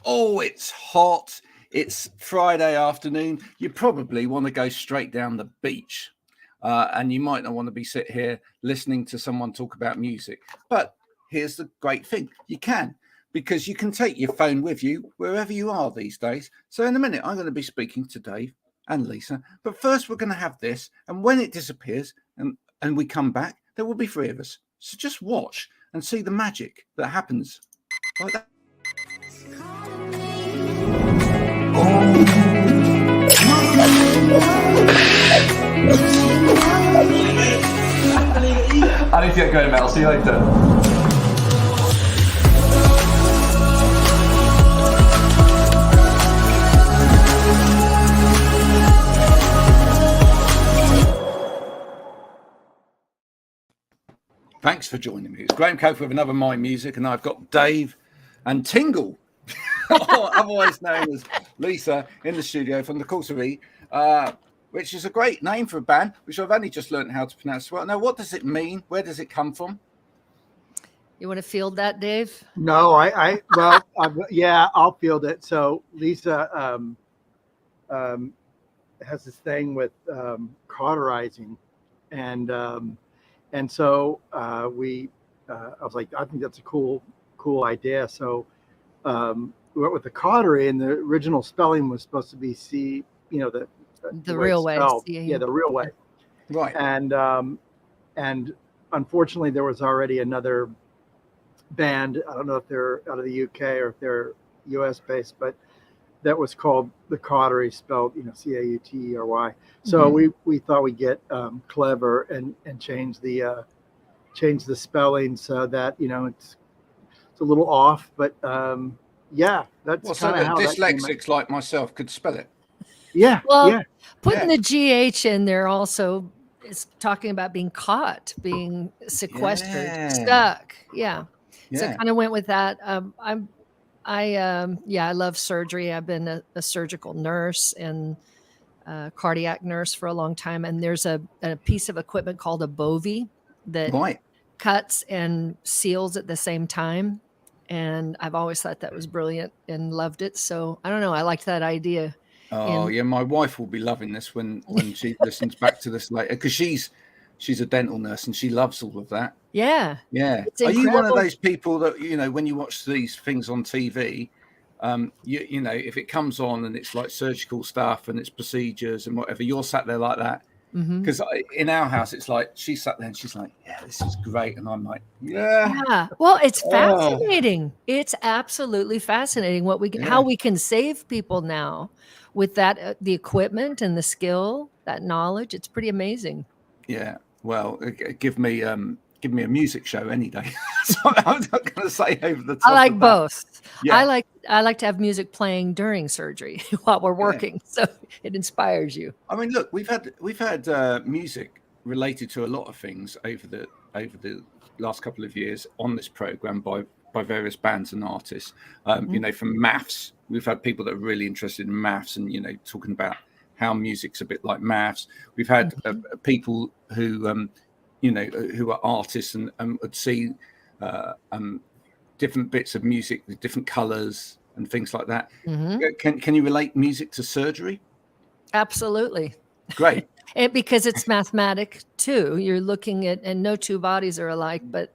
Oh, it's hot. It's Friday afternoon. You probably want to go straight down the beach. And you might not want to be sit here listening to someone talk about music. But here's the great thing. You can, because you can take your phone with you wherever you are these days. So in a minute, I'm going to be speaking to Dave and Lisa. But first, we're going to have this. And when it disappears and we come back, there will be three of us. So just watch and see the magic that happens like that. I need to get going, mate. I'll see you later. Thanks for joining me. It's Graham Coath with another My Music, and I've got Dave and Tingle, otherwise known as Lisa, in the studio from the Caughtery, which is a great name for a band, which I've only just learned how to pronounce well. Now, what does it mean? Where does it come from? You want to field that, Dave? No, yeah, I'll field it. So Lisa has this thing with cauterizing, and so I was like, I think that's a cool idea. So we went with the Caughtery, and the original spelling was supposed to be C, the real way. Yeah, the real way. Right. And unfortunately, there was already another band. I don't know if they're out of the UK or if they're US based, but that was called the Caughtery, spelled Cautery. So we thought we'd get clever and change the spelling so that it's a little off, but yeah, that's so kind of how dyslexics like myself could spell it. Yeah. Well, yeah. Putting the GH in there also is talking about being caught, being sequestered, stuck. Yeah. So I kind of went with that. I love surgery. I've been a surgical nurse and cardiac nurse for a long time. And there's a piece of equipment called a bovie that cuts and seals at the same time. And I've always thought that was brilliant and loved it. So I don't know. I liked that idea. Oh, yeah. My wife will be loving this when she listens back to this later, because she's a dental nurse and she loves all of that. Yeah. Yeah. Are you one of those people that, when you watch these things on TV, if it comes on and it's like surgical stuff and it's procedures and whatever, you're sat there like that? Because in our house, it's like she sat there and she's like, yeah, this is great. And I'm like, yeah. Well, it's fascinating. It's absolutely fascinating how we can save people now with that, the equipment and the skill, that knowledge. It's pretty amazing. Yeah. Well, give me a music show any day. So I'm not going to say over the top. I like both. Yeah. I like to have music playing during surgery while we're working, so it inspires you. I mean, look, we've had music related to a lot of things over the last couple of years on this program by various bands and artists. From maths, we've had people that are really interested in maths and talking about how music's a bit like maths. We've had people who who are artists and would see different bits of music with different colors and things like that. Can you relate music to surgery? Absolutely. Great. Because it's mathematic too. You're looking at, and no two bodies are alike, but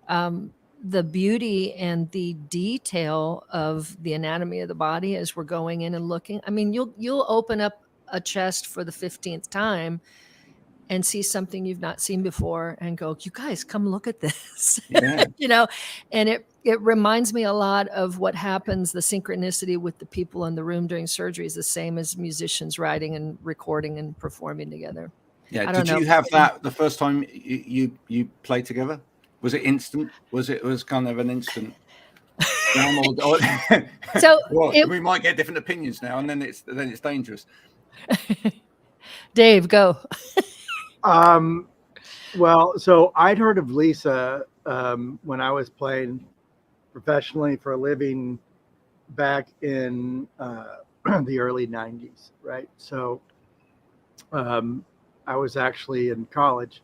the beauty and the detail of the anatomy of the body as we're going in and looking. I mean, you'll open up a chest for the 15th time and see something you've not seen before and go, you guys, come look at this. Yeah. And it reminds me a lot of what happens, the synchronicity with the people in the room during surgery is the same as musicians writing and recording and performing together. Yeah. Did you have that the first time you played together? Was it instant? Was kind of an instant? So we might get different opinions now, and then it's dangerous. Dave, go. Well, so I'd heard of Lisa when I was playing professionally for a living back in the early 90s, right? So I was actually in college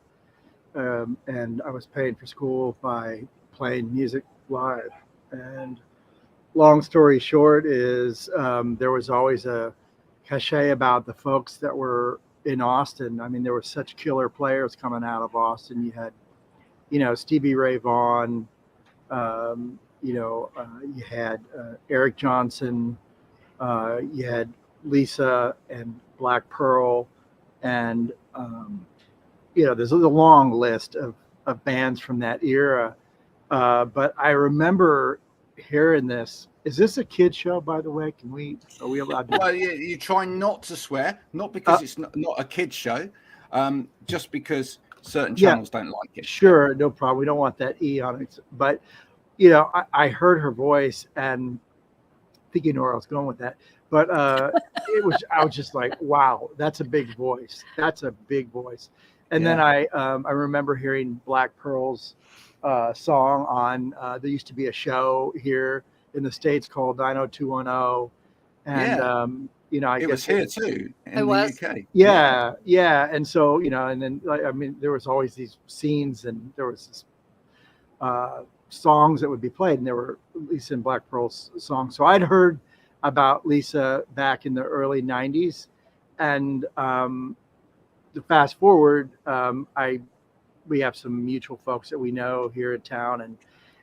and I was paying for school by playing music live. And long story short is there was always a cachet about the folks that were in Austin. I mean, there were such killer players coming out of Austin. You had, Stevie Ray Vaughan, you had Eric Johnson, you had Lisa and Black Pearl, and there's a long list of bands from that era. But I remember hearing this. Is this a kid show, by the way? Are we allowed to? Well, you try not to swear, not because it's not a kid show, just because certain channels don't like it. Sure, no problem. We don't want that E on it. But, I heard her voice, and I think you know where I was going with that. But I was just like, wow, that's a big voice. That's a big voice. And then I remember hearing Black Pearl's song on, there used to be a show here in the States called 90210. And, I it guess was here too in the UK. Yeah. And so, and then, there was always these scenes, and there was this, songs that would be played, and there were Lisa and Black Pearl's songs. So I'd heard about Lisa back in the early 90s. And to fast forward, we have some mutual folks that we know here in town, and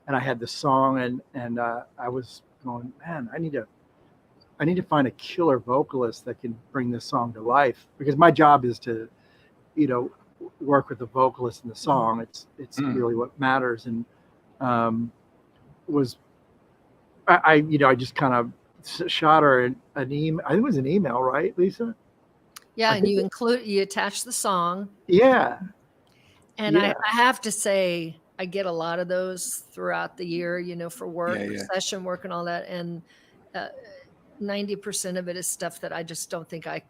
I had this song, and I was going, man, I need to find a killer vocalist that can bring this song to life, because my job is to, work with the vocalist in the song. It's really what matters. And I just kind of shot her an email. I think it was an email, right, Lisa? Yeah, and you attach the song. Yeah. And I have to say, I get a lot of those throughout the year, for work, session work and all that. And 90% of it is stuff that I just don't think I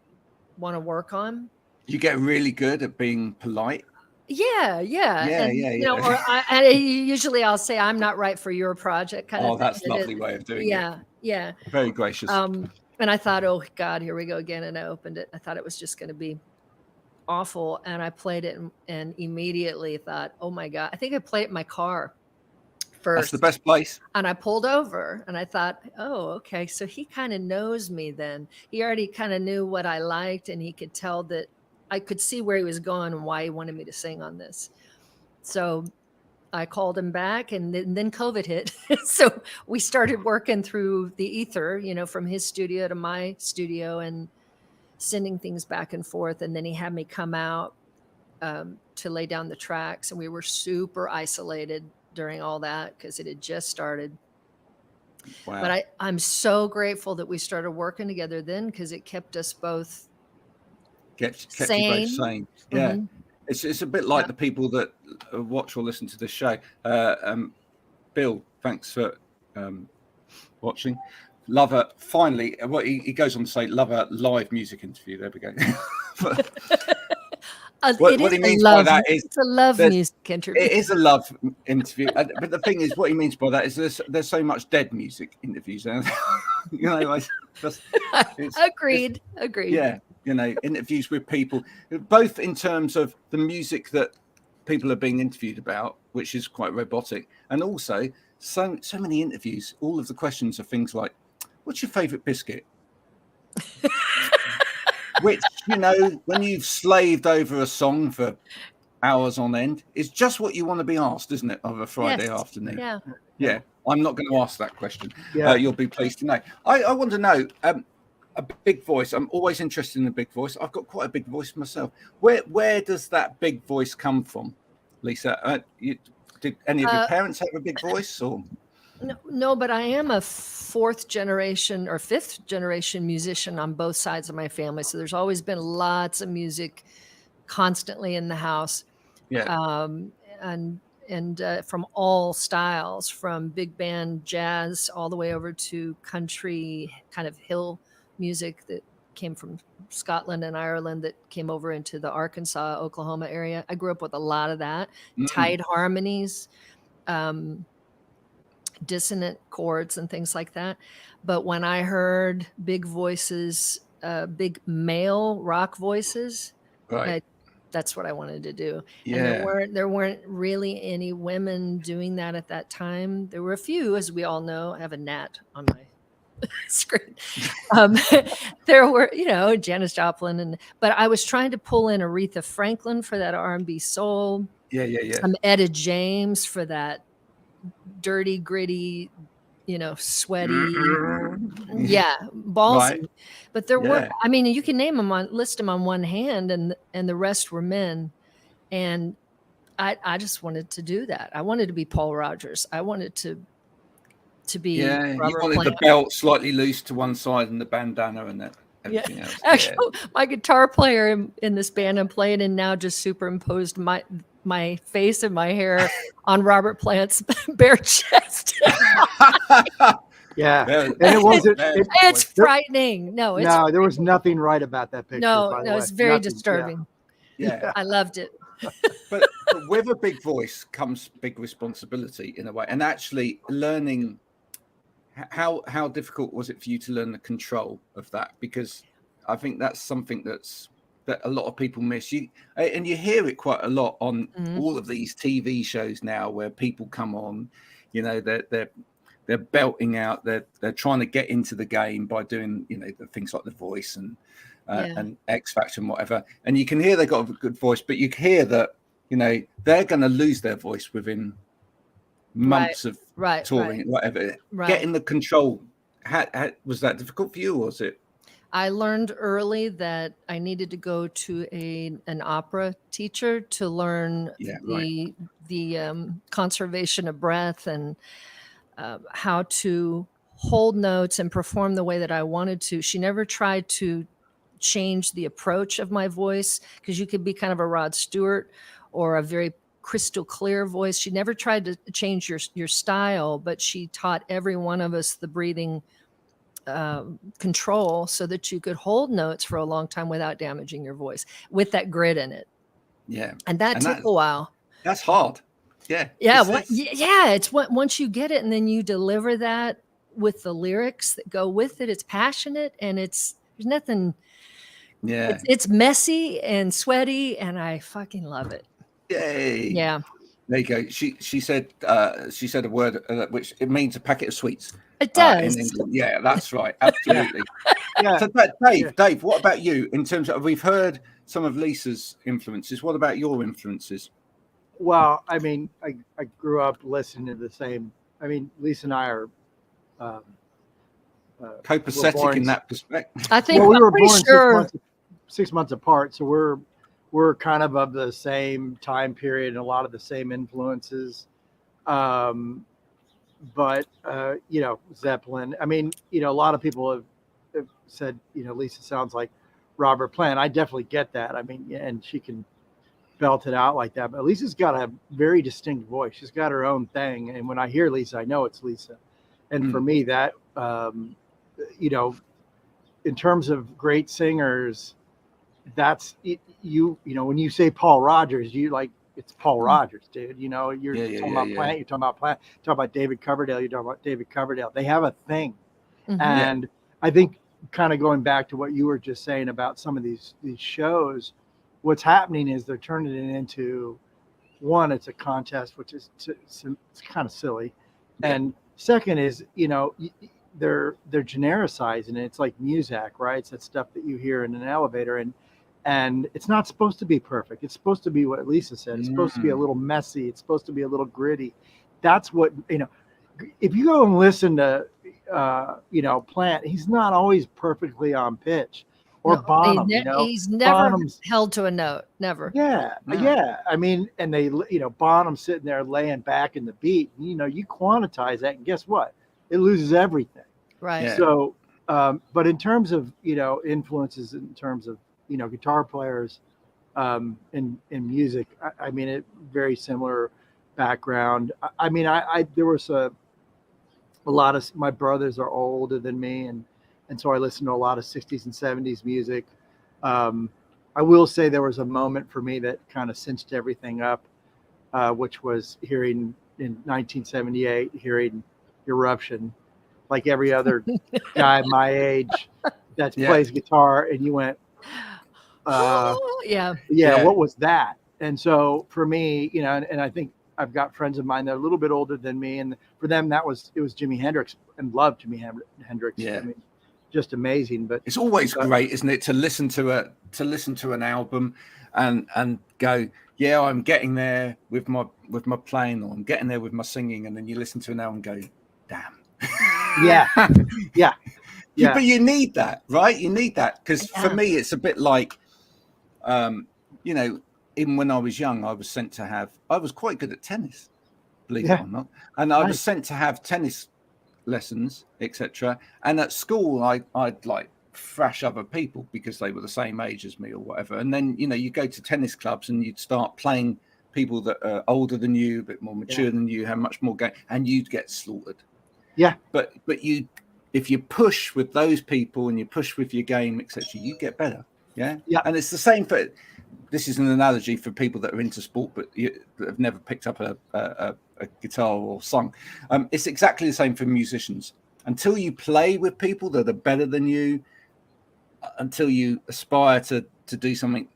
want to work on. You get really good at being polite. Yeah. Or usually I'll say, I'm not right for your project kind of thing. That's a lovely way of doing it. Yeah. Very gracious. And I thought, oh God, here we go again. And I opened it. I thought it was just going to be awful. And I played it and immediately thought, oh my God, I think I played it in my car first. That's the best place. And I pulled over and I thought, oh, okay. So he kind of knows me then. He already kind of knew what I liked, and he could tell that I could see where he was going and why he wanted me to sing on this. So I called him back, and then COVID hit. So we started working through the ether, from his studio to my studio, and sending things back and forth. And then he had me come out to lay down the tracks, and we were super isolated during all that because it had just started. Wow. But I'm so grateful that we started working together then, because it kept us both kept you both sane. Yeah. Mm-hmm. It's a bit like the people that watch or listen to this show. Bill, thanks for watching. Love a, finally, what he goes on to say, love a live music interview. There we go. What he means by that is it's a love music interview. It is a love interview, but the thing is, what he means by that is there's so much dead music interviews. Agreed. Yeah, interviews with people, both in terms of the music that people are being interviewed about, which is quite robotic, and also so many interviews. All of the questions are things like, "What's your favourite biscuit?" Which, when you've slaved over a song for hours on end, is just what you want to be asked, isn't it, of a Friday afternoon? Yeah. I'm not going to ask that question. Yeah. You'll be pleased to know. I want to know, a big voice. I'm always interested in a big voice. I've got quite a big voice myself. Where does that big voice come from, Lisa? Did any of your parents have a big voice, or? No, but I am a fourth generation or fifth generation musician on both sides of my family. So there's always been lots of music constantly in the house. Yeah. And from all styles, from big band jazz all the way over to country kind of hill music that came from Scotland and Ireland, that came over into the Arkansas, Oklahoma area. I grew up with a lot of that. Tight harmonies, dissonant chords and things like that. But when I heard big voices, big male rock voices, right, that's what I wanted to do. Yeah. And there weren't really any women doing that at that time. There were a few, as we all know. I have a gnat on my screen. There were, Janis Joplin, but I was trying to pull in Aretha Franklin for that R&B soul. Yeah. Etta James for that dirty, gritty, sweaty, ballsy. Right. But there were, I mean, you can list them on one hand, and the rest were men. And I just wanted to do that. I wanted to be Paul Rogers. I wanted to be you Robert wanted Plant. the belt slightly loose to one side and the bandana and that everything else. Actually, my guitar player in this band I'm playing in now just superimposed my face and my hair on Robert Plant's bare chest. Yeah, and it wasn't. It's frightening. No, there was nothing right about that picture. No, by the way. it's very Nothing. disturbing. Yeah. I loved it. But with a big voice comes big responsibility in a way, and actually learning. How difficult was it for you to learn the control of that? Because I think that's something that a lot of people miss. You hear it quite a lot on all of these TV shows now, where people come on, they're belting out, they're trying to get into the game by doing the things like The Voice and X Factor and whatever. And you can hear they got a good voice, but you hear that they're going to lose their voice within months of touring, whatever. Getting the control, was that difficult for you, or was it? I learned early that I needed to go to an opera teacher to learn the conservation of breath and how to hold notes and perform the way that I wanted to. She never tried to change the approach of my voice, because you could be kind of a Rod Stewart or a very crystal clear voice. She never tried to change your style, but she taught every one of us the breathing control so that you could hold notes for a long time without damaging your voice with that grit in it. Yeah. And that took a while. That's hard. Yeah. It's once you get it and then you deliver that with the lyrics that go with it, it's passionate and there's nothing. Yeah. It's messy and sweaty and I fucking love it. Yay. Yeah. There you go. She said a word which it means a packet of sweets. It does. In England. Yeah, that's right. Absolutely. So Dave, what about you in terms of, we've heard some of Lisa's influences. What about your influences? Well, I mean, I grew up listening to the same. I mean, Lisa and I are copacetic in that perspective. I think we were pretty born sure 6 months apart, so we're kind of the same time period and a lot of the same influences. But Zeppelin. I mean, a lot of people have said, Lisa sounds like Robert Plant. I definitely get that. I mean, and she can belt it out like that. But Lisa's got a very distinct voice. She's got her own thing. And when I hear Lisa, I know it's Lisa. And for me, that, in terms of great singers, that's when you say Paul Rogers, it's Paul Rogers, dude. You're talking about Plant, you're talking about Plant, you're talking about David Coverdale, you're talking about David Coverdale. They have a thing. Mm-hmm. And I think kind of going back to what you were just saying about some of these shows, what's happening is they're turning it into, one, it's a contest, which is it's kind of silly. Yeah. And second is, they're genericizing it. It's like Muzak, right? It's that stuff that you hear in an elevator, and it's not supposed to be perfect. It's supposed to be what Lisa said. It's supposed to be a little messy. It's supposed to be a little gritty. That's what, if you go and listen to, Plant, he's not always perfectly on pitch. Or Bonham, he's never held to a note. Never. Yeah. No. Yeah. I mean, and they, Bonham sitting there laying back in the beat, you quantize that and guess what? It loses everything. Right. Yeah. So, but in terms of, influences, in terms of, guitar players in music, I mean, it very similar background. I mean, there was a lot of, my brothers are older than me, and so I listened to a lot of 60s and 70s music. I will say there was a moment for me that kind of cinched everything up, which was hearing in 1978, hearing Eruption, like every other guy my age that plays guitar, and you went, Yeah. Yeah. What was that? And so for me, and I think I've got friends of mine that are a little bit older than me, and for them it was Jimi Hendrix, and loved Jimi Hendrix. Yeah. I mean, just amazing. But it's always great, isn't it, to listen to an album and go, yeah, I'm getting there with my playing, or I'm getting there with my singing, and then you listen to an album and go, damn. Yeah. But you need that, right? You need that, because for me it's a bit like, even when I was young, I was quite good at tennis, believe it or not, and I was sent to have tennis lessons, etc. And at school I'd like thrash other people because they were the same age as me or whatever, and then you go to tennis clubs and you'd start playing people that are older than you, a bit more mature than you, have much more game, and you'd get slaughtered. But if you push with those people and you push with your game, etc., you get better. And it's the same for, this is an analogy for people that are into sport but that have never picked up a guitar or sung. It's exactly the same for musicians. Until you play with people that are better than you, until you aspire to do something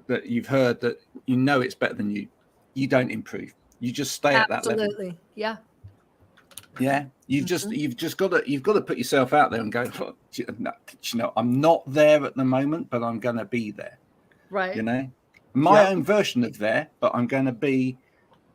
that you've heard that it's better than you, you don't improve. You just stay at that level. Absolutely. You've just got to put yourself out there and go, I'm not there at the moment, but I'm going to be there. Right. My own version of there, but I'm going to be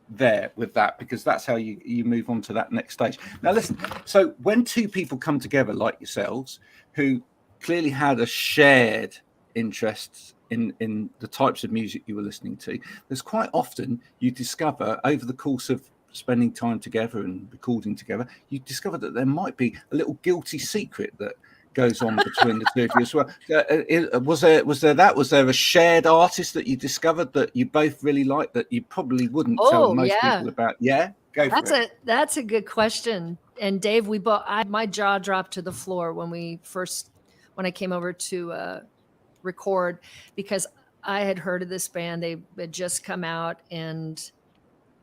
there with that, because that's how you move on to that next stage. Now listen, so when two people come together like yourselves, who clearly had a shared interest in the types of music you were listening to, there's quite often you discover over the course of spending time together and recording together, you discover that there might be a little guilty secret that goes on between the two of you as well. Was there a shared artist that you discovered that you both really liked that you probably wouldn't tell most people about? That's a good question. And Dave, my jaw dropped to the floor when I came over to record, because I had heard of this band. They had just come out, and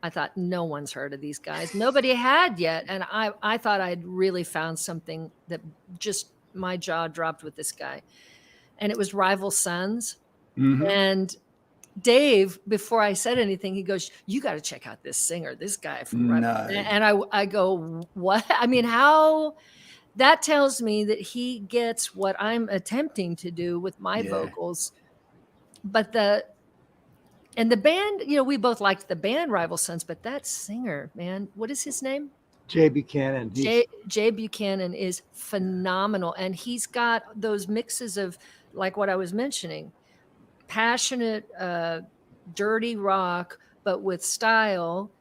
I thought, no one's heard of these guys. Nobody had yet. And I thought I'd really found something that just, my jaw dropped with this guy. And it was Rival Sons. Mm-hmm. And Dave, before I said anything, he goes, you got to check out this singer, this guy from Rival. And I go, what? I mean, how? That tells me that he gets what I'm attempting to do with my vocals. But the band, we both liked the band Rival Sons, but that singer, man, what is his name? Jay Buchanan. Jay Buchanan is phenomenal. And he's got those mixes of, like what I was mentioning, passionate, dirty rock, but with style,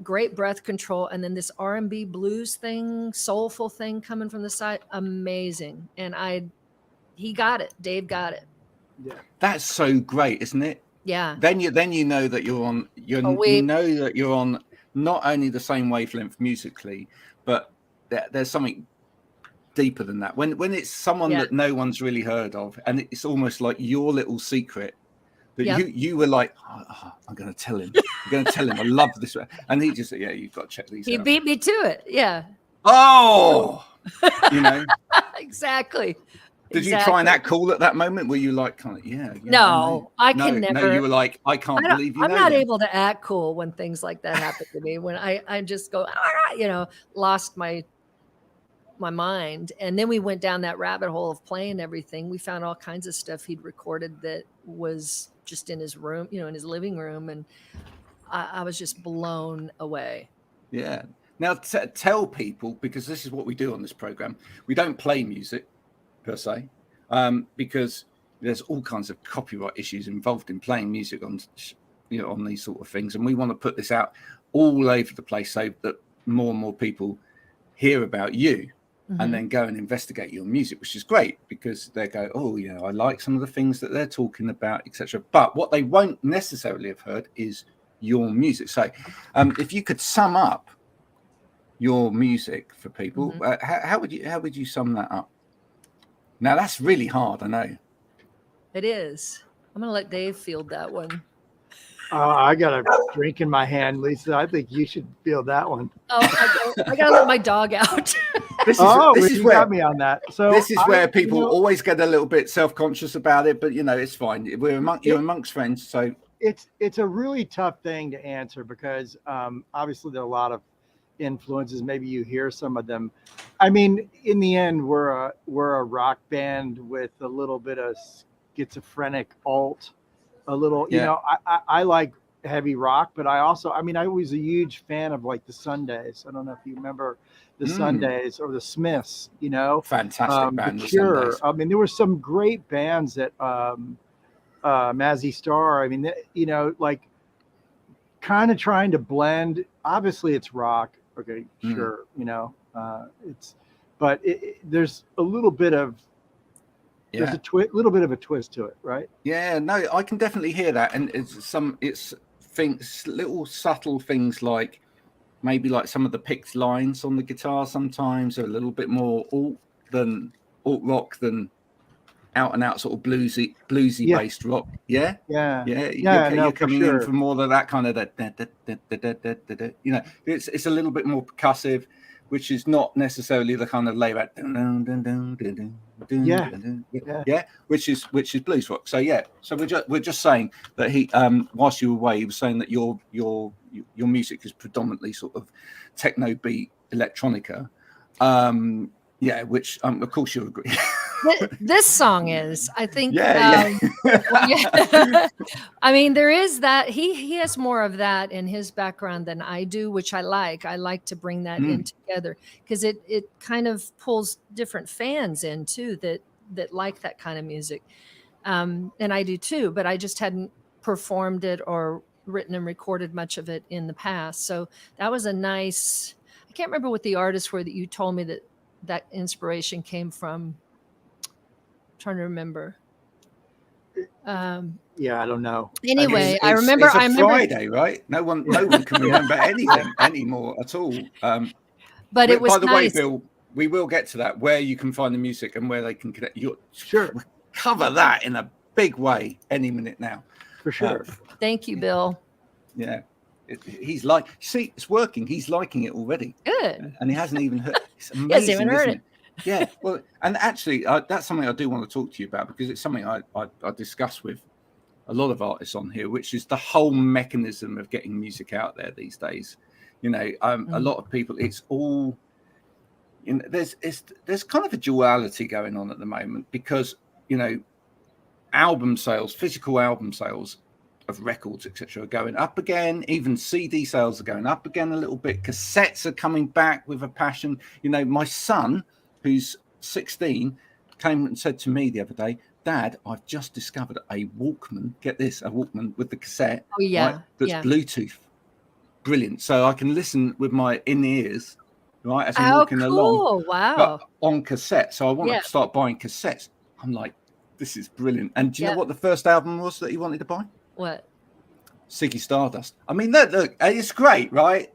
great breath control. And then this R&B blues thing, soulful thing coming from the side. Amazing. And he got it. Dave got it. Yeah. That's so great, isn't it? Yeah. Then you know that you're on. You know that you're on not only the same wavelength musically, but there's something deeper than that. When it's someone that no one's really heard of, and it's almost like your little secret that you were like, I'm going to tell him. I'm going to tell him I love this, and he just you've got to check these out. He beat me to it. Yeah. Oh, exactly. Did you try and act cool at that moment? Were you like, no, I can never. No, you were like, I can't believe you. I'm not able to act cool when things like that happen to me. When I just go, lost my mind. And then we went down that rabbit hole of playing everything. We found all kinds of stuff he'd recorded that was just in his room, in his living room. And I was just blown away. Yeah. Now tell people, because this is what we do on this program. We don't play music per se, because there's all kinds of copyright issues involved in playing music on these sort of things, and we want to put this out all over the place so that more and more people hear about you, and then go and investigate your music, which is great, because they go, I like some of the things that they're talking about, etc. But what they won't necessarily have heard is your music. So if you could sum up your music for people, how would you sum that up? Now that's really hard, I know. It is. I'm going to let Dave field that one. I got a drink in my hand, Lisa. I think you should field that one. I got to let my dog out. this is you where got me on that. So this is where people you know, always get a little bit self-conscious about it, but it's fine. You're amongst friends, so it's a really tough thing to answer because obviously there are a lot of influences. Maybe you hear some of them. I mean, in the end, we're a rock band with a little bit of schizophrenic alt, a little. You Yeah. know, I like heavy rock, but I was a huge fan of like the Sundays. I don't know if you remember the Sundays or the Smiths. You know, fantastic band, the the Cure. Sundays. I mean, there were some great bands that. Mazzy Star. I mean, you know, like kind of trying to blend. Obviously, it's rock. Okay, sure. You know, but there's a little bit of there's a little bit of a twist to it, right? Yeah, no, I can definitely hear that, and it's things, little subtle things like maybe like some of the picked lines on the guitar sometimes are a little bit more alt rock than out and out sort of bluesy based rock. Yeah. No, You're for coming sure. in for more of that kind of it's a little bit more percussive, which is not necessarily the kind of layback which is blues rock. So we're just saying that he whilst you were away, he was saying that your music is predominantly sort of techno beat electronica, which of course you'll agree. This song is, I think. Yeah. I mean, there is that. He has more of that in his background than I do, which I like. I like to bring that in together because it kind of pulls different fans in too that like that kind of music, and I do too. But I just hadn't performed it or written and recorded much of it in the past. So that was a nice. I can't remember what the artists were that you told me that inspiration came from. Trying to remember. Yeah, I don't know. Anyway, I remember. It's Friday, right? No one can remember anything anymore at all. But it was by the nice. way, Bill, we will get to that, where you can find the music and where they can connect. Sure. We'll cover that in a big way any minute now. For sure. Thank you, Bill. Yeah. He's like, see, it's working. He's liking it already. Good. And he hasn't even heard. It's amazing, he hasn't even heard it. Yeah, well, and actually, that's something I do want to talk to you about because it's something I discuss with a lot of artists on here, which is the whole mechanism of getting music out there these days. A lot of people, it's all, there's kind of a duality going on at the moment because, album sales, physical album sales of records, etc., are going up again. Even CD sales are going up again a little bit. Cassettes are coming back with a passion. My son, who's 16, came and said to me the other day, Dad, I've just discovered a Walkman. Get this, a Walkman with the cassette. Oh, yeah. Right, that's Bluetooth. Brilliant. So I can listen with my in-ears, right, as I'm walking along. Wow. But on cassette. So I want to start buying cassettes. I'm like, this is brilliant. And do you know what the first album was that he wanted to buy? What? Ziggy Stardust. I mean, look, it's great, right?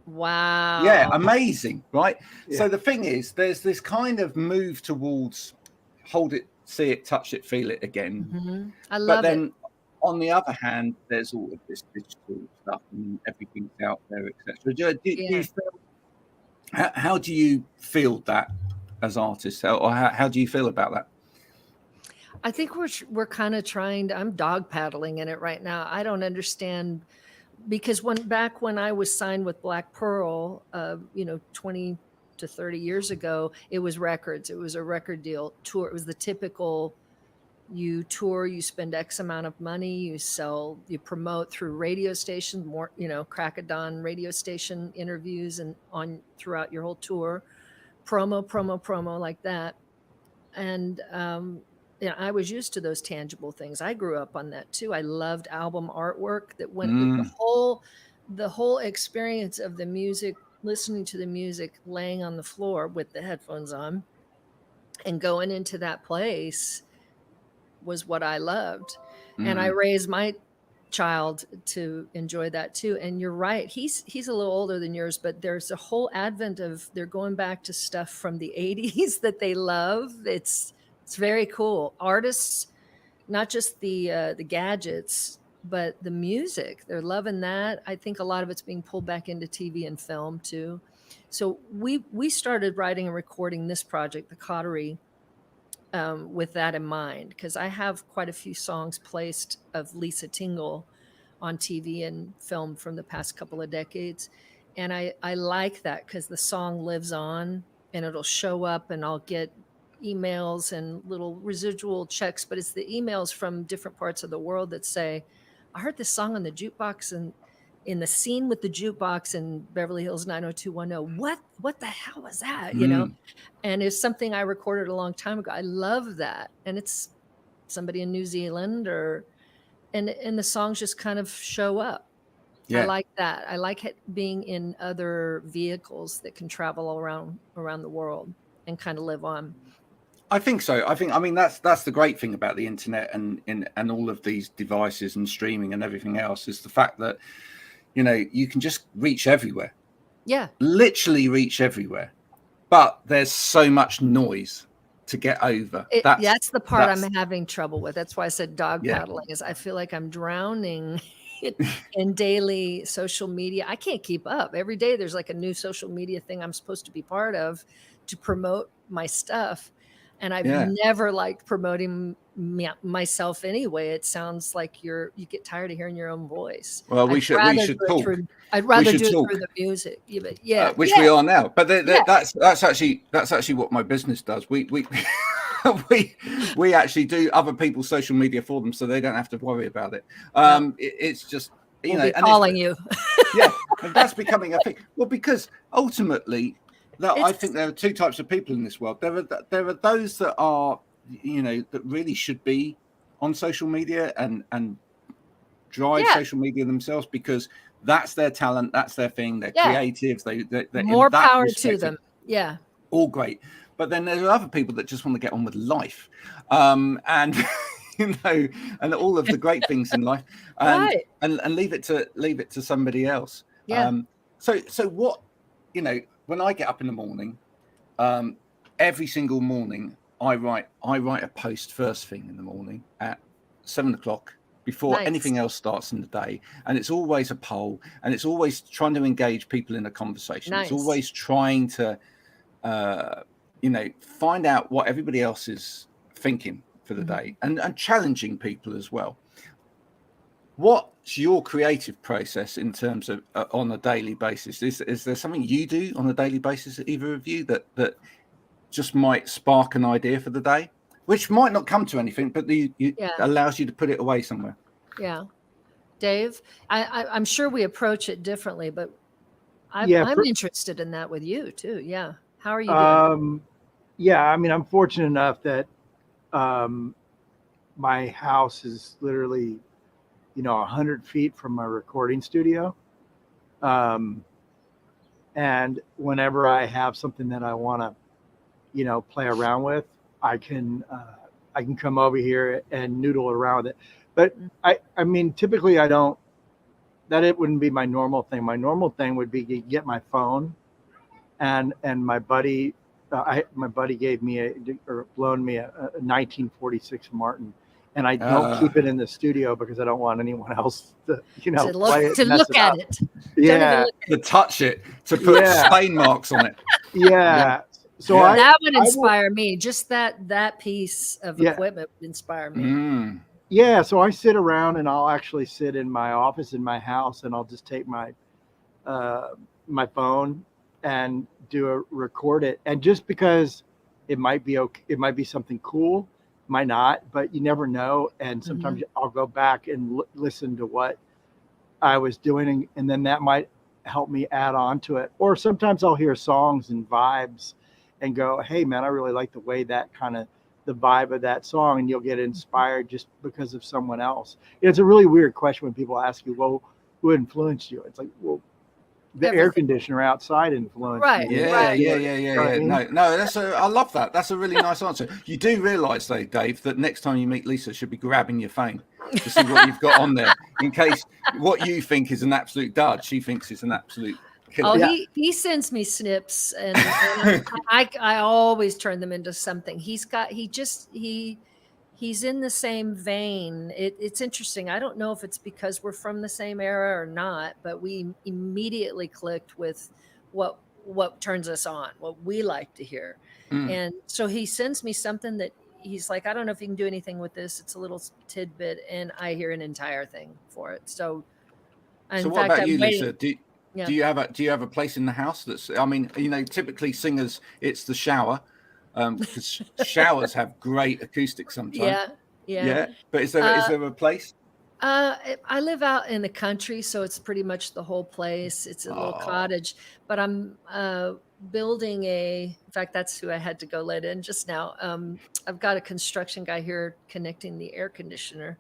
Wow. Yeah, amazing, right? Yeah. So the thing is, there's this kind of move towards hold it, see it, touch it, feel it again. Mm-hmm. I love it. But then on the other hand, there's all of this digital stuff and everything's out there, etc. Do you feel, how do you feel that as artists, or how do you feel about that? I think we're kind of I'm dog paddling in it right now. I don't understand. Because back when I was signed with Black Pearl, 20 to 30 years ago, it was records. It was a record deal tour. It was the typical, you tour, you spend X amount of money, you promote through radio stations, more, crack of dawn radio station interviews and on throughout your whole tour, promo like that. And, I was used to those tangible things. I grew up on that too. I loved album artwork that went with the whole experience of the music, listening to the music, laying on the floor with the headphones on and going into that place was what I loved. And I raised my child to enjoy that too. And you're right. He's a little older than yours, but there's a whole advent of they're going back to stuff from the 80s that they love. It's very cool. Artists, not just the gadgets, but the music. They're loving that. I think a lot of it's being pulled back into TV and film too. So we started writing and recording this project, the Caughtery, with that in mind, because I have quite a few songs placed of Lisa Tingle on TV and film from the past couple of decades. And I like that because the song lives on and it'll show up and I'll get emails and little residual checks, but it's the emails from different parts of the world that say, I heard this song on the jukebox and in the scene with the jukebox in Beverly Hills 90210. What the hell was that? You know? And it's something I recorded a long time ago. I love that. And it's somebody in New Zealand and the songs just kind of show up. Yeah. I like that. I like it being in other vehicles that can travel around the world and kind of live on. I think so. I mean, that's the great thing about the internet and all of these devices and streaming and everything else is the fact that, you know, you can just reach everywhere. Yeah. Literally reach everywhere. But there's so much noise to get over. That's the part I'm having trouble with. That's why I said dog paddling is I feel like I'm drowning in daily social media. I can't keep up. Every day there's like a new social media thing I'm supposed to be part of to promote my stuff. And I've never liked promoting myself anyway. It sounds like you get tired of hearing your own voice. Well, we should talk. I'd rather do it through the music. Which we are now. But that's actually what my business does. We actually do other people's social media for them, so they don't have to worry about it. It's just we'll be calling you. Yeah, and that's becoming a thing. Well, because ultimately, I think there are two types of people in this world. There are those that are, you know, that really should be on social media and drive social media themselves because that's their talent, that's their thing. They're creative. They're more power to them. Yeah, all great. But then there are other people that just want to get on with life, and you know, and all of the great things in life, and leave it to somebody else. Yeah. So what, you know. When I get up in the morning, every single morning, I write a post first thing in the morning at 7 o'clock before anything else starts in the day. And it's always a poll and it's always trying to engage people in a conversation. It's always trying to, you know, find out what everybody else is thinking for the day and challenging people as well. What's your creative process in terms of on a daily basis? Is there something you do on a daily basis, either of you, that just might spark an idea for the day, which might not come to anything, but allows you to put it away somewhere? Yeah. Dave, I'm sure we approach it differently, but I'm interested in that with you too. Yeah. How are you doing? Yeah, I mean, I'm fortunate enough that my house is literally 100 feet from my recording studio. And whenever I have something that I want to, play around with, I can come over here and noodle around with it. But I mean, typically it wouldn't be my normal thing. My normal thing would be to get my phone and my buddy, gave me loaned me a 1946 Martin. And I don't keep it in the studio because I don't want anyone else to, play it, to look at it. Yeah, to touch it, to put stain marks on it. Yeah. So that would inspire me. Just that piece of equipment would inspire me. Yeah. So I sit around and I'll actually sit in my office in my house and I'll just take my my phone and record it. And just because it might be okay, it might be something cool. Might not, but you never know. And sometimes I'll go back and listen to what I was doing, and then that might help me add on to it. Or sometimes I'll hear songs and vibes and go, hey man, I really like the way that kind of the vibe of that song, and you'll get inspired just because of someone else. It's a really weird question when people ask you, well, who influenced you? It's like, well, the air conditioner outside influenced me. Yeah. No, I love that. That's a really nice answer. You do realise though, Dave, that next time you meet Lisa, she'll be grabbing your phone to see what you've got on there, in case what you think is an absolute dud, she thinks is an absolute killer. Oh, he sends me snips, and I always turn them into something. He's in the same vein. It's interesting. I don't know if it's because we're from the same era or not, but we immediately clicked with what what turns us on, what we like to hear. And so he sends me something that he's like, I don't know if you can do anything with this. It's a little tidbit, and I hear an entire thing for it. So So in what fact, about you, I'm waiting. Lisa? Do Yeah. you have a place in the house that's? I mean, typically singers, it's the shower, because showers have great acoustics sometimes. Yeah. But is there a place? I live out in the country, so it's pretty much the whole place. It's a little Oh, cottage, but I'm building in fact, that's who I had to go let in just now. I've got a construction guy here connecting the air conditioner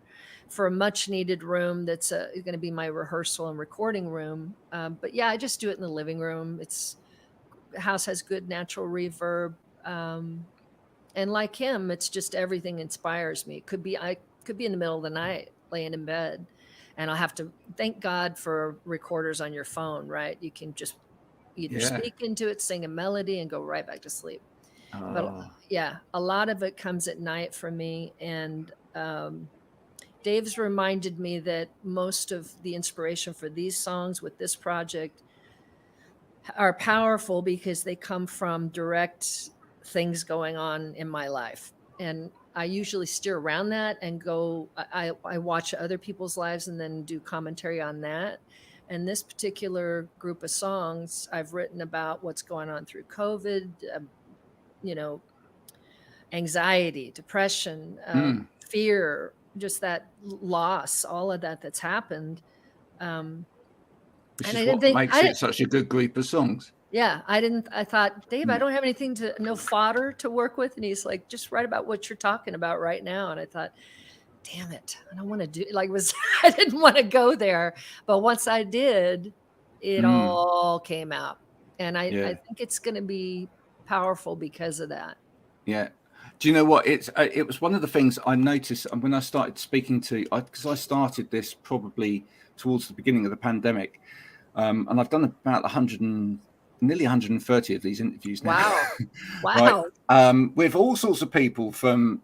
for a much needed room that's going to be my rehearsal and recording room. But yeah, I just do it in the living room. The house has good natural reverb. And like him, it's just everything inspires me. I could be in the middle of the night laying in bed, and I'll have to thank God for recorders on your phone, right? You can just either speak into it, sing a melody, and go right back to sleep. But yeah, a lot of it comes at night for me. And Dave's reminded me that most of the inspiration for these songs with this project are powerful because they come from direct things going on in my life. And I usually steer around that and I watch other people's lives and then do commentary on that. And this particular group of songs, I've written about what's going on through COVID, anxiety, depression, fear, just that loss, all of that that's happened. Which And is I didn't what think makes it such a good group of songs. Yeah, I thought, Dave, I don't have anything no fodder to work with. And he's like, just write about what you're talking about right now. And I thought, damn it, I don't want to do I didn't want to go there. But once I did, it all came out. And I think it's going to be powerful because of that. Yeah. Do you know what? It was one of the things I noticed when I started speaking because I started this probably towards the beginning of the pandemic. And I've done about nearly 130 of these interviews now. Wow. Right? With all sorts of people from,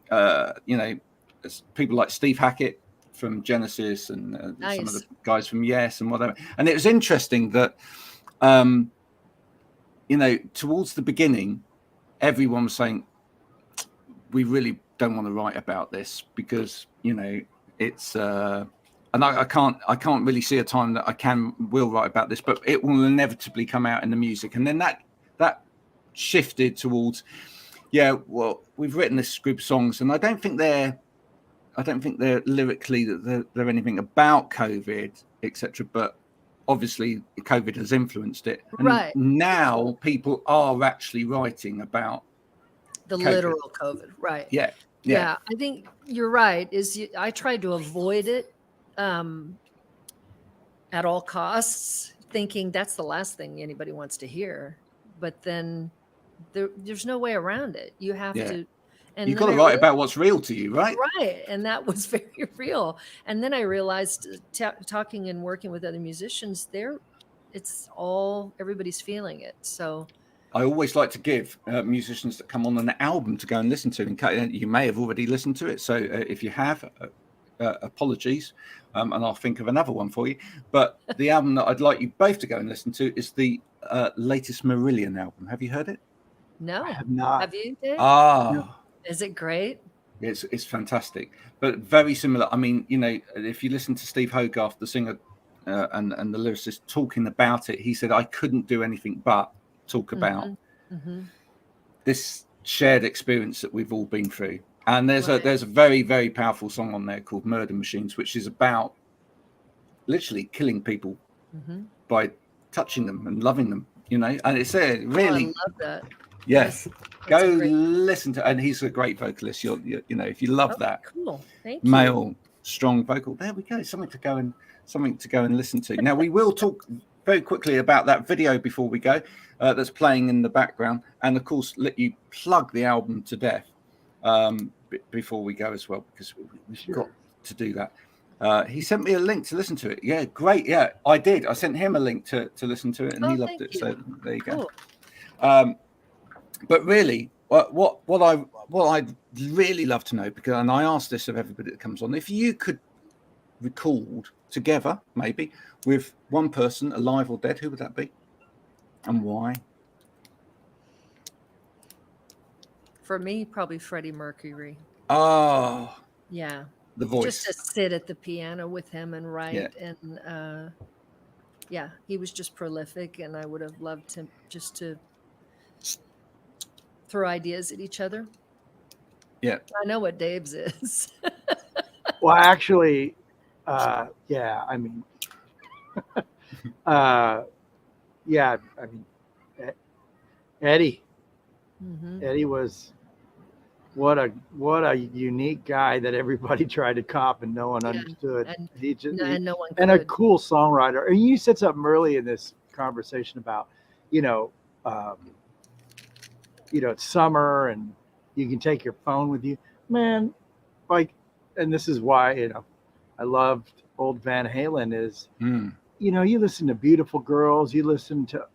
people like Steve Hackett from Genesis and some of the guys from Yes and whatever. And it was interesting that, towards the beginning, everyone was saying, we really don't want to write about this because, it's... and I can't really see a time that will write about this, but it will inevitably come out in the music. And then that shifted towards, well, we've written this group of songs, and I don't think they're lyrically that they're anything about COVID, etc. But obviously, COVID has influenced it. And right. Now people are actually writing about the COVID. Literal COVID. Right. Yeah. I think you're right. I tried to avoid it. At all costs, thinking that's the last thing anybody wants to hear. But then there's no way around it. You have to. And you've got to write about what's real to you, right? Right. And that was very real. And then I realized talking and working with other musicians everybody's feeling it. So I always like to give musicians that come on an album to go and listen to. And you may have already listened to it. So if you have... apologies, and I'll think of another one for you. But the album that I'd like you both to go and listen to is the latest Marillion album. Have you heard it? No, I have not. Have you, Dave? No. Is it great? It's fantastic, but very similar. I mean, if you listen to Steve Hogarth, the singer and the lyricist, talking about it, he said, I couldn't do anything but talk about this shared experience that we've all been through. And there's a very, very powerful song on there called Murder Machines, which is about literally killing people by touching them and loving them, and it's really... I love that. Yes. Go listen to... And he's a great vocalist. If you love that. Cool. Thank you. Male, strong vocal. There we go. Something to go and listen to. Now, we will talk very quickly about that video before we go, that's playing in the background. And, of course, let you plug the album to death. Before we go as well, because we've got to do that. He sent me a link to listen to it. Yeah, great. Yeah, I did. I sent him a link to listen to it, and he loved it. You. So there you go. Cool. But really, what I'd really love to know, and I asked this of everybody that comes on, if you could record together, maybe with one person, alive or dead, who would that be, and why? For me, probably Freddie Mercury. Oh, Yeah. the Just to voice. sit at the piano with him and Yeah. write. And yeah, he was just prolific. And I would have loved to just to throw ideas at each other. Yeah. I know what Dave's is. Well, actually, yeah, I mean, yeah, I mean, E- Eddie, Mhm. Eddie was what a unique guy that everybody tried to cop and no one Yeah, understood. and He just and no one and a could. cool songwriter. And you said something early in this conversation about, you know, um, it's summer and you can take your phone with you, man. Like, and this is why I loved old Van Halen is. Mm. You listen to Beautiful Girls, you listen to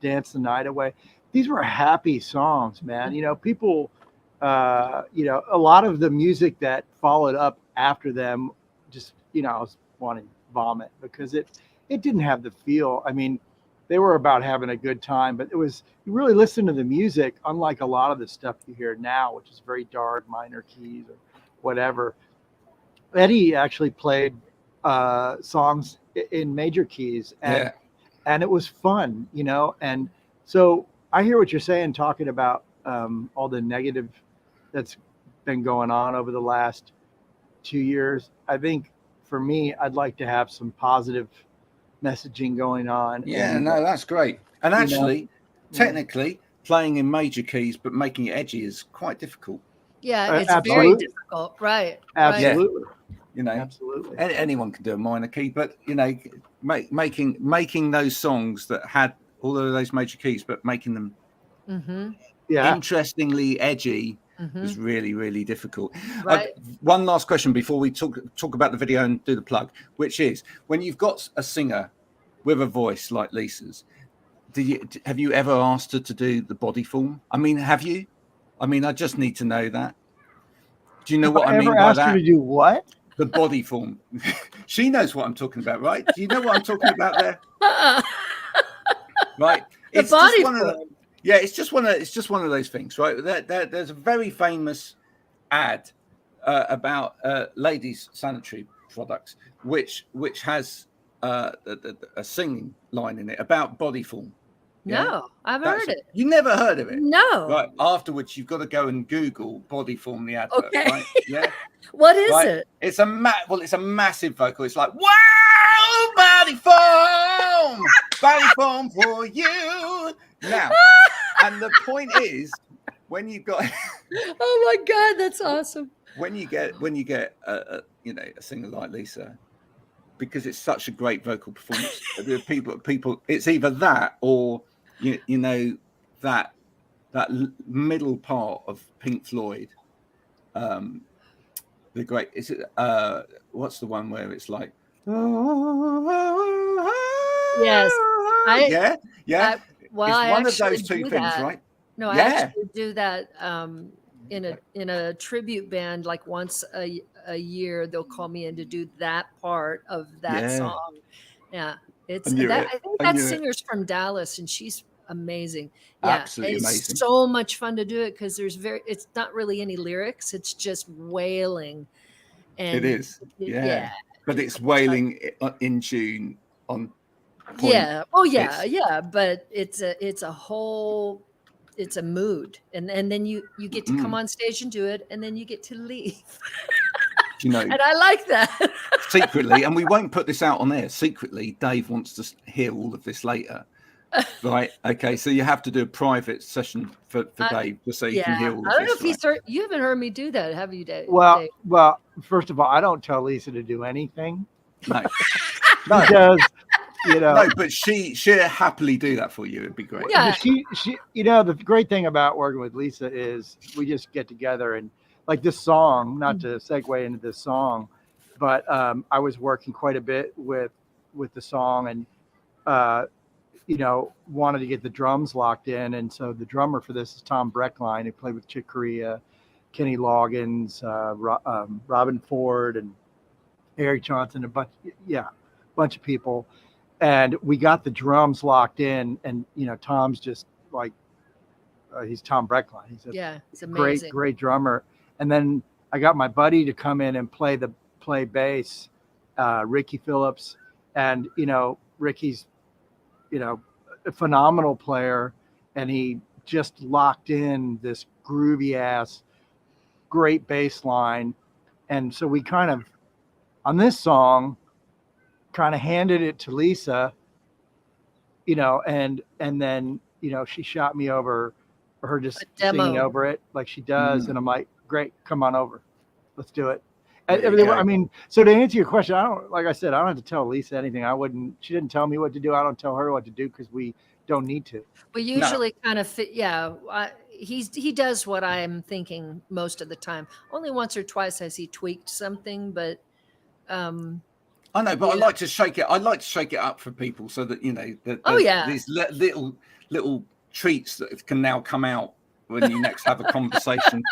Dance the Night Away. These were happy songs, man. People, a lot of the music that followed up after them, just, I was wanting to vomit because it didn't have the feel. I mean, they were about having a good time, but you really listen to the music, unlike a lot of the stuff you hear now, which is very dark, minor keys or whatever. Eddie actually played songs in major keys, Yeah. and it was fun, And so I hear what you're saying, talking about all the negative that's been going on over the last 2 years. I think for me, I'd like to have some positive messaging going on. Yeah. And No, that's great. And you know, actually, technically, playing in major keys but making it edgy is quite difficult. Yeah, it's very absolutely, difficult. Right. Right. absolutely, Absolutely. absolutely. Anyone can do a minor key, but making those songs that had all of those major keys, but making them Mm-hmm. Yeah. interestingly edgy Mm-hmm. was really, really difficult. Right. One last question before we talk about the video and do the plug, which is when you've got a singer with a voice like Lisa's, have you ever asked her to do the body form? I mean, have you? I mean, I just need to know that. Do you know what I mean Ever by asked her that? to do what? The body form. She knows what I'm talking about, right? Do you know what I'm talking about there? Right. The It's body just one of form. yeah, it's just one of those things, right? There's a very famous ad about ladies' sanitary products, which has a singing line in it about body form. Yeah? No, I've heard it. You never heard of it, No. right? Afterwards, you've got to go and Google body form the advert, Okay. right? Yeah. What is Right? it? It's a massive vocal. It's like, wow, body form for you. Now, and the point is, when you got, Oh my God, that's awesome. when you get a singer like Lisa, because it's such a great vocal performance, the people, it's either that or that middle part of Pink Floyd. The great is it what's the one where it's like Yes. yeah Well, it's I one of actually those two do things, that. right? No, I Yeah. actually do that in a tribute band. Like once a year, they'll call me in to do that part of that Yeah. song. Yeah, it's I knew that. it. I think I that knew it. singer's from Dallas, and she's amazing. Yeah, Absolutely it's amazing. so much fun to do it because it's not really any lyrics. It's just wailing. And It is. yeah. But it's wailing in tune on point. Yeah. Oh yeah, yeah. But it's a whole it's a mood. And then you get to come on stage and do it, and then you get to leave. You know, And I like that. secretly, and we won't put this out on air, secretly, Dave wants to hear all of this later. Right. Okay. So you have to do a private session for Dave just so you can hear all of I don't know this. if he's you haven't heard me do that, have you, Dave? Well, first of all, I don't tell Lisa to do anything. No. Because no, but she'll happily do that for you. It'd be great. Yeah. She the great thing about working with Lisa is we just get together and like this song, not to segue into this song, but I was working quite a bit with the song and wanted to get the drums locked in. And so the drummer for this is Tom Breckline, who played with Chick Corea, Kenny Loggins, Robin Ford, and Eric Johnson, a bunch of people. And we got the drums locked in, and Tom's just like he's Tom Breckline. He's a Yeah, it's great, amazing. great drummer. And then I got my buddy to come in and play bass, Ricky Phillips. And, Ricky's, a phenomenal player. And he just locked in this groovy ass, great bass line. And so we kind of, on this song, kind of handed it to Lisa, and then, she shot me over her just singing over it like she does. And I'm like, great, come on over. Let's do it. I mean, so to answer your question, like I said, I don't have to tell Lisa anything. She didn't tell me what to do. I don't tell her what to do because we don't need to. We usually kind of fit. Yeah. He does what I'm thinking most of the time. Only once or twice has he tweaked something, but I know, but I like to shake it. I like to shake it up for people so that these little treats that can now come out when you next have a conversation.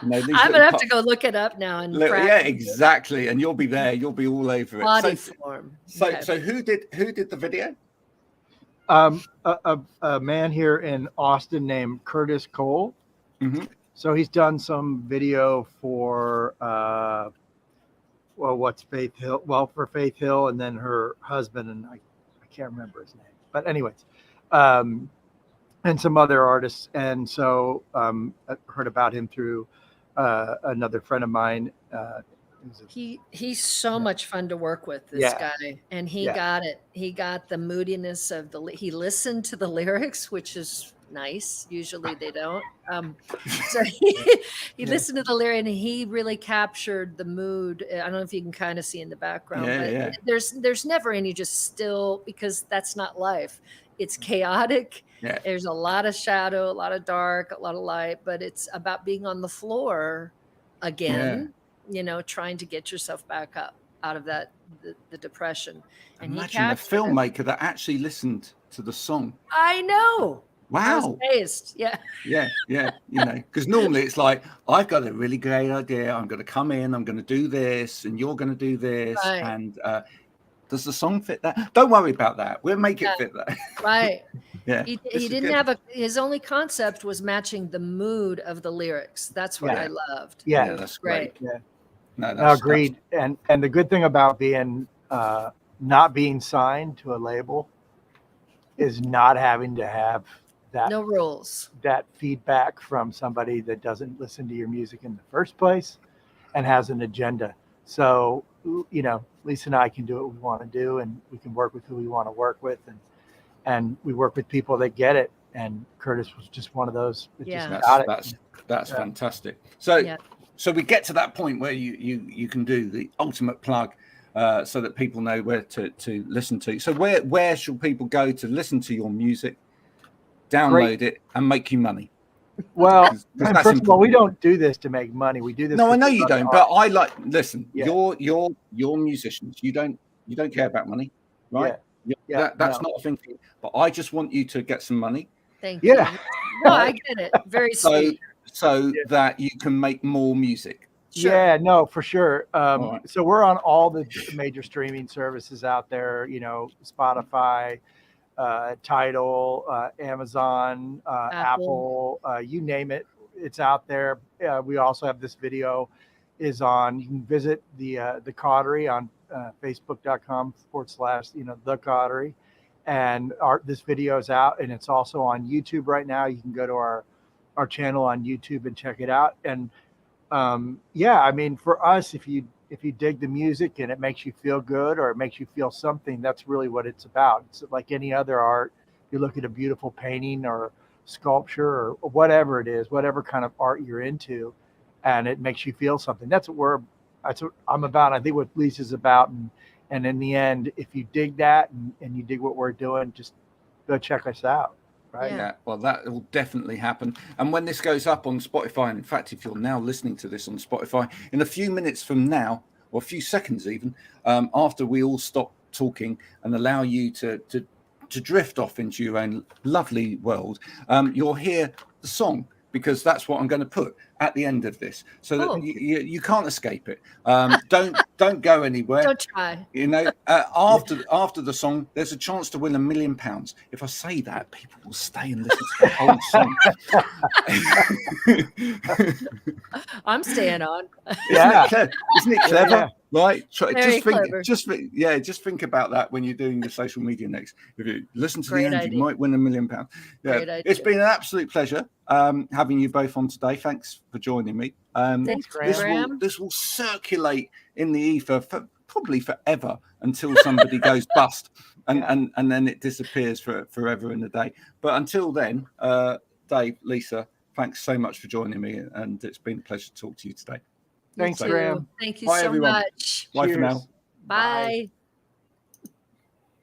I'm gonna have to go look it up now and exactly. And you'll be there. You'll be all over it. Body form. So who did the video? A man here in Austin named Curtis Cole. Mm-hmm. So he's done some video for what's Faith Hill? Well, for Faith Hill, and then her husband, and I can't remember his name. But anyways, and some other artists. And so I heard about him through another friend of mine. He's so much fun to work with, this guy, and he got it. He got the moodiness of he listened to the lyrics, which is nice. Usually they don't. So he listened to the lyric, and he really captured the mood. I don't know if you can kind of see in the background, but there's never any just still, because that's not life. It's chaotic. Yeah. There's a lot of shadow, a lot of dark, a lot of light, but it's about being on the floor again. Trying to get yourself back up out of the depression. And imagine a filmmaker that actually listened to the song. I know. Wow. I was amazed. Yeah. Yeah. Because normally it's like, I've got a really great idea. I'm going to come in, I'm going to do this, and you're going to do this. Right. And does the song fit that? Don't worry about that. We'll make it fit that. Right. Yeah. He didn't have his only concept was matching the mood of the lyrics. That's what I loved. Yeah, that's great. Yeah. No, agreed. And the good thing about being not being signed to a label is not having to have that no rules, that feedback from somebody that doesn't listen to your music in the first place and has an agenda. So, Lisa and I can do what we want to do, and we can work with who we want to work with, and we work with people that get it. And Curtis was just one of those. That's fantastic. So we get to that point where you can do the ultimate plug, so that people know where to listen to. So where should people go to listen to your music, download it, and make you money? Well, first of all, we don't do this to make money. We do this. No, I know you don't, but I like. Listen, you're musicians. You don't care about money, right? That's not a thing for you. But I just want you to get some money. Thank you. No, I get it. Very sweet. So that you can make more music. Sure. Yeah, no, for sure. Right. So we're on all the major streaming services out there, Spotify, Tidal, Amazon, Apple, you name it, it's out there. We also have this video is on, you can visit the Caughtery on facebook.com/ the Caughtery. And this video is out, and it's also on YouTube right now. You can go to our channel on YouTube and check it out. And I mean, for us, if you dig the music and it makes you feel good or it makes you feel something, that's really what it's about. It's like any other art. You look at a beautiful painting or sculpture or whatever it is, whatever kind of art you're into, and it makes you feel something. That's what I'm about. I think what Lisa's about. And in the end, if you dig that and you dig what we're doing, just go check us out. Right? Yeah, well, that will definitely happen. And when this goes up on Spotify, and in fact, if you're now listening to this on Spotify, in a few minutes from now, or a few seconds even, after we all stop talking and allow you to drift off into your own lovely world, you'll hear the song, because that's what I'm going to put. at the end of this, so that Oh. you can't escape it. Don't go anywhere. Don't try. You know, after the song, there's a chance to win £1 million. If I say that, people will stay and listen to the whole song. I'm staying on. Isn't it clever? Yeah. Right? Very clever. Just think about that when you're doing your social media next. If you listen to Great the end, idea. you might win £1 million. Yeah, Great idea. it's been an absolute pleasure having you both on today. Thanks for joining me. Thanks, Graham. This will circulate in the ether for probably forever until somebody goes bust, and then it disappears forever in a day. But until then, Dave, Lisa, thanks so much for joining me, and it's been a pleasure to talk to you today. Thanks, You too. Graham. Thank you Bye, so everyone. much. Bye for Cheers. now. Bye.